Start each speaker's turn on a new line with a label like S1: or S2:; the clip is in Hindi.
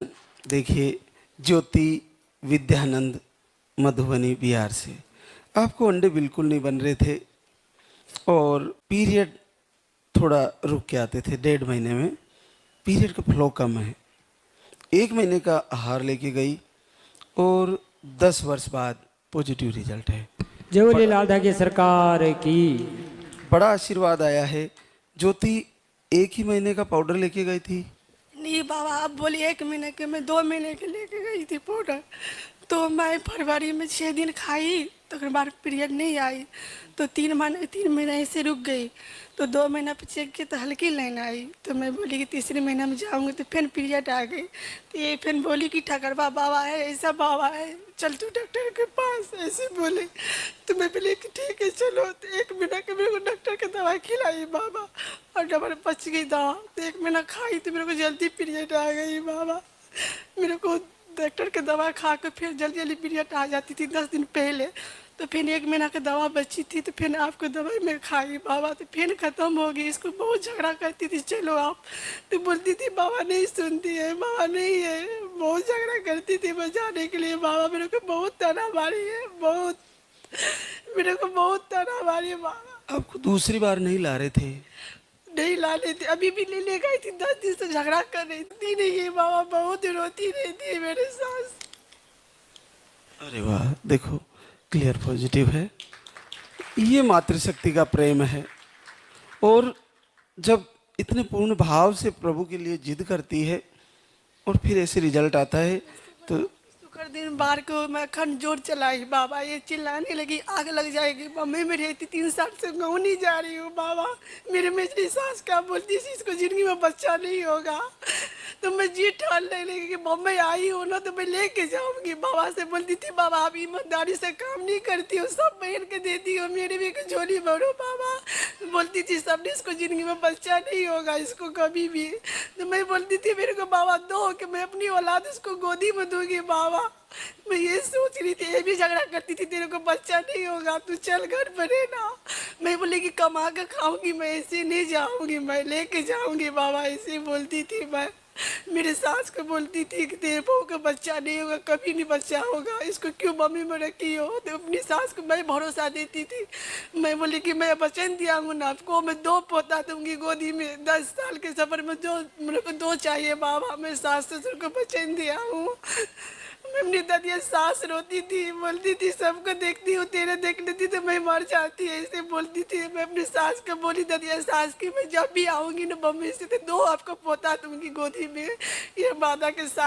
S1: देखिए, ज्योति विद्यानंद मधुबनी बिहार से। आपको अंडे बिल्कुल नहीं बन रहे थे और पीरियड थोड़ा रुक के आते थे, 1.5 महीने में पीरियड का फ्लो कम है। 1 महीने का आहार लेके गई और 10 वर्ष बाद पॉजिटिव रिजल्ट है।
S2: जय बोले लाल धागे सरकार की।
S1: बड़ा आशीर्वाद आया है। ज्योति 1 ही महीने का पाउडर लेके गई थी।
S3: नहीं बाबा, आप बोलिए 1 महीने के, मैं 2 महीने के लेके गई थी पाउडर। तो मैं फरवरी में 6 दिन खाई, तो उसके बाद पीरियड नहीं आई, तो 3 महीने ऐसे रुक गई। तो 2 महीना पे चेक किया तो हल्की लाइन आई, तो मैं बोली कि तीसरे महीना में जाऊंगी, तो फिर पीरियड आ गई। तो ये फिर बोली कि ठकरवा बाबा है, ऐसा बाबा है, चल तू डॉक्टर के पास, ऐसे बोले। तो मैं बोली कि ठीक है चलो। तो 1 महीना के मेरे को डॉक्टर की दवाई खिलाई बाबा, और डबल बच गई दवा। तो 1 महीना खाई तो मेरे को जल्दी पीरियड आ गई बाबा। मेरे को डॉक्टर की दवा खा के फिर जल्दी जल्दी पीरियड आ जाती थी 10 दिन पहले। तो फिर 1 महीना की दवा बची थी, तो फिर आपको दवाई मैं खाई बाबा, तो फिर ख़त्म हो गई। इसको बहुत झगड़ा करती थी, चलो आप, तो बोलती थी बाबा नहीं सुनती है, बाबा नहीं है, बहुत झगड़ा करती थी बचाने के लिए। बाबा मेरे को बहुत ताना मारी है, बहुत, मेरे को बहुत ताना मारी है बाबा।
S1: आपको दूसरी बार नहीं ला रहे थे।
S3: नहीं ला लेते, अभी भी ले गई थी, 10 दिन से झगड़ा कर रही थी, नहीं है बाबा, बहुत रोती रहती है मेरे सास।
S1: अरे वाह, देखो क्लियर पॉजिटिव है। ये मातृशक्ति का प्रेम है। और जब इतने पूर्ण भाव से प्रभु के लिए जिद करती है और फिर ऐसे रिजल्ट आता है तो
S3: शुक्र दिन बार को मैं खंड जोर चलाई बाबा, ये चिल्लाने लगी आग लग जाएगी। मम्मी में रहती 3 साल से गाँव नहीं जा रही हूँ बाबा। मेरे मेरी सास क्या बोलती थी, इसको जिंदगी में बच्चा नहीं होगा। तो मैं जी ठानने लगी कि मम्मी आई हो ना तो मैं लेके जाऊंगी। बाबा से बोलती थी बाबा आप ईमानदारी से काम नहीं करती हो, सब बहन के देती हो, मेरे भी एक झोली भरो बाबा। बोलती थी सबने इसको जिंदगी में बच्चा नहीं होगा, इसको कभी भी। तो मैं बोलती थी मेरे को बाबा दो कि मैं अपनी औलाद इसको गोदी में दूंगी बाबा। मैं ये सोच रही थी, ये भी झगड़ा करती थी तेरे को बच्चा नहीं होगा, तू चल घर पर रहना। मैं बोली कि कमा कर खाऊंगी, मैं ऐसे नहीं जाऊंगी, मैं लेके जाऊंगी बाबा, ऐसे बोलती थी मैं। मेरे सास को बोलती थी कि तेरे बहू का बच्चा नहीं होगा, कभी नहीं बच्चा होगा, इसको क्यों मम्मी में रखी हो। तो अपनी सास को मैं भरोसा देती थी। मैं बोली कि मैं वचन दिया हूँ ना आपको, मैं 2 पोता दूंगी गोदी में, 10 साल के सफर में जो मेरे को 2 चाहिए बाबा। मैं सास ससुर को वचन दिया हूँ। मैं अपनी दादिया सास रोती थी, बोलती थी सबको देखती हूँ, तेरे देख लेती तो मैं मर जाती, ऐसे बोलती थी। मैं अपनी सास को बोली दादिया सास की मैं जब भी आऊंगी ना मम्मी से तो 2 आपको पोता दूंगी गोदी में, ये वादा के साथ।